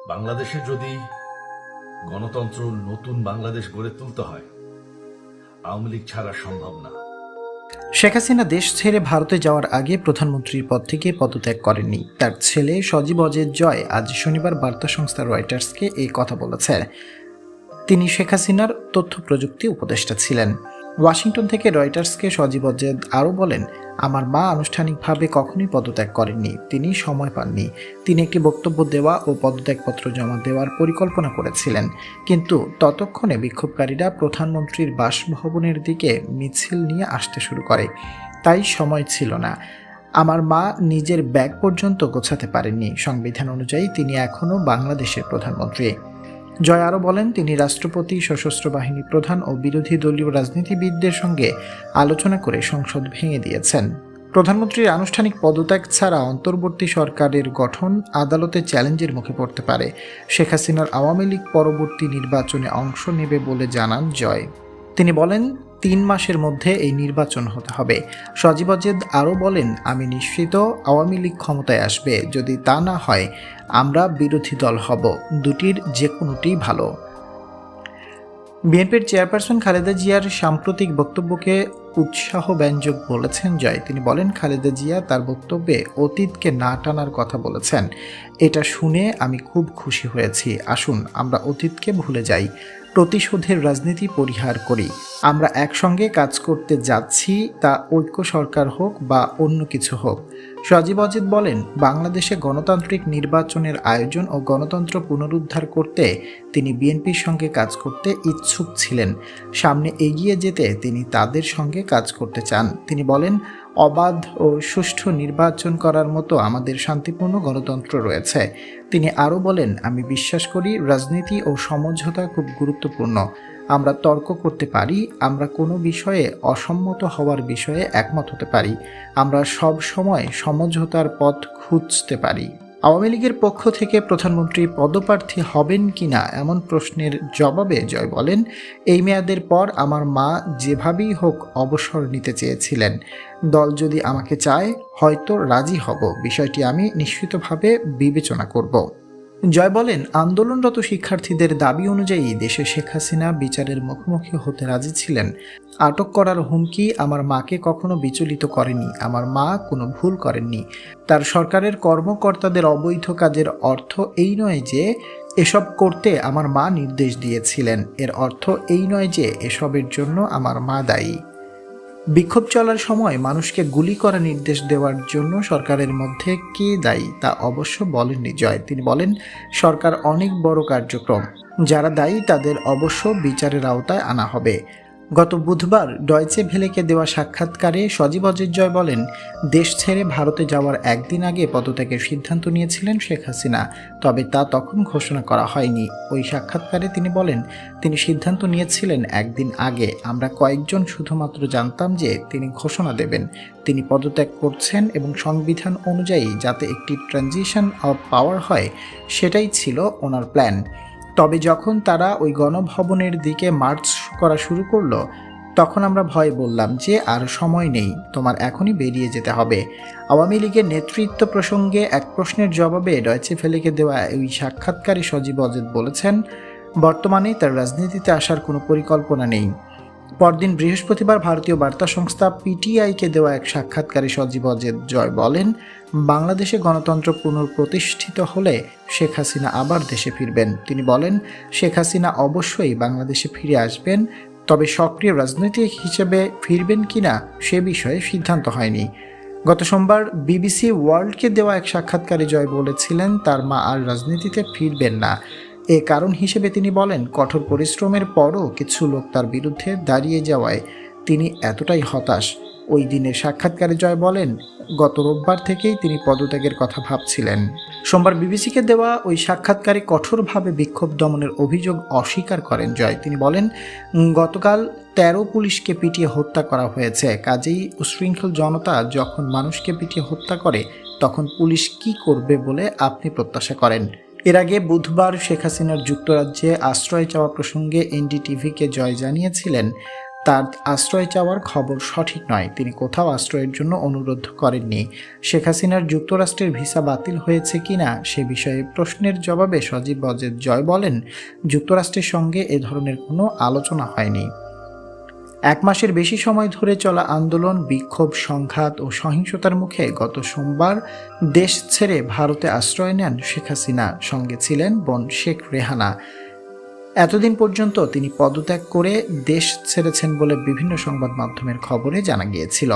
বাংলাদেশে যদি গণতন্ত্র নতুন বাংলাদেশ গড়ে তুলতে হয়, আওয়ামী লীগ ছাড়া সম্ভব না। শেখ হাসিনা দেশ ছেড়ে ভারতে যাওয়ার আগে প্রধানমন্ত্রীর পদ থেকে পদত্যাগ করেননি। তার ছেলে সজীব অজের জয় আজ শনিবার বার্তা সংস্থা রয়টার্সকে এই কথা বলেছে। তিনি শেখ হাসিনার তথ্য প্রযুক্তি উপদেষ্টা ছিলেন। ওয়াশিংটন থেকে রয়টার্সকে সজীব অজেদ আরও বলেন, আমার মা আনুষ্ঠানিকভাবে কখনোই পদত্যাগ করেননি, তিনি সময় পাননি। তিনি একটি বক্তব্য দেওয়া ও পদত্যাগপত্র জমা দেওয়ার পরিকল্পনা করেছিলেন, কিন্তু ততক্ষণে বিক্ষোভকারীরা প্রধানমন্ত্রীর বাসভবনের দিকে মিছিল নিয়ে আসতে শুরু করে, তাই সময় ছিল না। আমার মা নিজের ব্যাগ পর্যন্ত গোছাতে পারেননি। সংবিধান অনুযায়ী তিনি এখনও বাংলাদেশের প্রধানমন্ত্রী। জয় আরও বলেন, তিনি রাষ্ট্রপতি, সশস্ত্র বাহিনী প্রধান ও বিরোধী দলীয় রাজনীতিবিদদের সঙ্গে আলোচনা করে সংসদ ভেঙে দিয়েছেন। প্রধানমন্ত্রীর আনুষ্ঠানিক পদত্যাগ ছাড়া অন্তর্বর্তী সরকারের গঠন আদালতে চ্যালেঞ্জের মুখে পড়তে পারে। শেখ হাসিনার আওয়ামী লীগ পরবর্তী নির্বাচনে অংশ নেবে বলে জানান জয়। তিনি বলেন, 3 মাসের মধ্যে এই নির্বাচন হতে হবে। সজীব অজেদ আরও বলেন, আমি নিশ্চিত আওয়ামী লীগ ক্ষমতায় আসবে। যদি তা না হয়, আমরা বিরোধী দল হব। দুটির যে কোনোটি ভালো। বিএনপির চেয়ারপারসন খালেদা জিয়ার সাম্প্রতিক বক্তব্যকে উৎসাহব্যঞ্জক বলেছেন জয়। তিনি বলেন, খালেদা জিয়া তার বক্তব্যে অতীতকে না টানার কথা বলেছেন। এটা শুনে আমি খুব খুশি হয়েছি। আসুন আমরা অতীতকে ভুলে যাই, প্রতিশোধের রাজনীতি পরিহার করি। আমরা একসঙ্গে কাজ করতে যাচ্ছি, তা ঐক্য সরকার হোক বা অন্য কিছু হোক। সজীব অজিত বলেন, বাংলাদেশে গণতান্ত্রিক নির্বাচনের আয়োজন ও গণতন্ত্র পুনরুদ্ধার করতে তিনি বিএনপির সঙ্গে কাজ করতে ইচ্ছুক ছিলেন। সামনে এগিয়ে যেতে তিনি তাদের সঙ্গে কাজ করতে চান। তিনি বলেন, অবাধ ও সুষ্ঠু নির্বাচন করার মতো আমাদের শান্তিপূর্ণ গণতন্ত্র রয়েছে। তিনি আরও বলেন, আমি বিশ্বাস করি রাজনীতি ও সমঝোতা খুব গুরুত্বপূর্ণ। আমরা তর্ক করতে পারি, আমরা কোনো বিষয়ে অসম্মত হওয়ার বিষয়ে একমত হতে পারি, আমরা সব সময় সমঝোতার পথ খুঁজতে পারি। আওয়ামী লীগের পক্ষ থেকে প্রধানমন্ত্রী পদপ্রার্থী হবেন কিনা এমন প্রশ্নের জবাবে জয় বলেন, এই মেয়াদের পর আমার মা যেভাবেই হোক অবসর নিতে চেয়েছিলেন। দল যদি আমাকে চায়, হয়তো রাজি হব। বিষয়টি আমি নিশ্চিতভাবে বিবেচনা করব। জয় বলেন, আন্দোলনরত শিক্ষার্থীদের দাবি অনুযায়ী দেশে শেখ হাসিনা বিচারের মুখোমুখি হতে রাজি ছিলেন। আটক করার হুমকি আমার মাকে কখনো বিচলিত করেনি। আমার মা কোনো ভুল করেননি। তার সরকারের কর্মকর্তাদের অবৈধ কাজের অর্থ এই নয় যে এসব করতে আমার মা নির্দেশ দিয়েছিলেন। এর অর্থ এই নয় যে এসবের জন্য আমার মা দায়ী। বিক্ষোভ চলার সময় মানুষকে গুলি করার নির্দেশ দেওয়ার জন্য সরকারের মধ্যে কে দায়ী তা অবশ্য বলেননি জয়। তিনি বলেন, সরকার অনেক বড় কার্যক্রম, যারা দায়ী তাদের অবশ্য বিচারের আওতায় আনা হবে। গত বুধবার ডয়চে ভেলেকে দেওয়া সাক্ষাৎকারে সজীব অজিত জয় বলেন, দেশ ছেড়ে ভারতে যাওয়ার একদিন আগে পদত্যাগের সিদ্ধান্ত নিয়েছিলেন শেখ হাসিনা, তবে তা তখন ঘোষণা করা হয়নি। ওই সাক্ষাৎকারে তিনি বলেন, তিনি সিদ্ধান্ত নিয়েছিলেন একদিন আগে। আমরা কয়েকজন শুধুমাত্র জানতাম যে তিনি ঘোষণা দেবেন, তিনি পদত্যাগ করছেন এবং সংবিধান অনুযায়ী যাতে একটি ট্রানজিশন অফ পাওয়ার হয়, সেটাই ছিল ওনার প্ল্যান। তবে যখন তারা ওই গণভবনের দিকে মার্চ করা শুরু করলো, তখন আমরা ভয়ে বললাম যে আর সময় নেই, তোমার এখনই বেরিয়ে যেতে হবে। আওয়ামী লীগের নেতৃত্ব প্রসঙ্গে এক প্রশ্নের জবাবে ডয়চে ভেলেকে দেওয়া ওই সাক্ষাৎকারে সজীব অজিত বলেছেন, বর্তমানে তার রাজনীতিতে আসার কোনো পরিকল্পনা নেই। পরদিন বৃহস্পতিবার ভারতীয় বার্তা সংস্থা পিটিআইকে দেওয়া এক সাক্ষাৎকারে সজীব অজিত জয় বলেন, বাংলাদেশে গণতন্ত্র পুনঃপ্রতিষ্ঠিত হলে শেখ হাসিনা আবার দেশে ফিরবেন। তিনি বলেন, শেখ হাসিনা অবশ্যই বাংলাদেশে ফিরে আসবেন, তবে সক্রিয় রাজনৈতিক হিসেবে ফিরবেন কিনা সে বিষয়ে সিদ্ধান্ত হয়নি। গত সোমবার বিবিসি ওয়ার্ল্ডকে দেওয়া এক সাক্ষাৎকারে জয় বলেছিলেন, তার মা আর রাজনীতিতে ফিরবেন না। এ কারণ হিসেবে তিনি বলেন, কঠোর পরিশ্রমের পরও কিছু লোক তার বিরুদ্ধে দাঁড়িয়ে যাওয়ায় তিনি এতটাই হতাশ। ওই দিনের সাক্ষাৎকারে জয় বলেন, গত রোববার থেকেই তিনি পদত্যাগের কথা ভাবছিলেন। সোমবার বিবিসিকে দেওয়া ওই সাক্ষাৎকারে কঠোরভাবে বিক্ষোভ দমনের অভিযোগ অস্বীকার করেন জয়। তিনি বলেন, গতকাল 13 পুলিশকে পিটিয়ে হত্যা করা হয়েছে। কাজেই উশৃঙ্খল জনতা যখন মানুষকে পিটিয়ে হত্যা করে, তখন পুলিশ কি করবে বলে আপনি প্রত্যাশা করেন? এর আগে বুধবার শেখ হাসিনার যুক্তরাজ্যে আশ্রয় চাওয়া প্রসঙ্গে এনডিটিভিকে জয় জানিয়েছিলেন, তার আশ্রয় চাওয়ার খবর সঠিক নয়। তিনি কোথাও আশ্রয়ের জন্য অনুরোধ করেননি। শেখ হাসিনার যুক্তরাষ্ট্রের ভিসা বাতিল হয়েছে কিনা সে বিষয়ে প্রশ্নের জবাবে সজীব ওয়াজেদ জয় বলেন, যুক্তরাষ্ট্রের সঙ্গে এ ধরনের কোনো আলোচনা হয়নি। 1 মাসের বেশি সময় ধরে চলা আন্দোলন, বিক্ষোভ, সংঘাত ও সহিংসতার মুখে গত সোমবার দেশ ছেড়ে ভারতে আশ্রয় নেন শেখ হাসিনা। সঙ্গে ছিলেন বোন শেখ রেহানা। এতদিন পর্যন্ত তিনি পদত্যাগ করে দেশ ছেড়েছেন বলে বিভিন্ন সংবাদ মাধ্যমের খবরে জানা গিয়েছিল।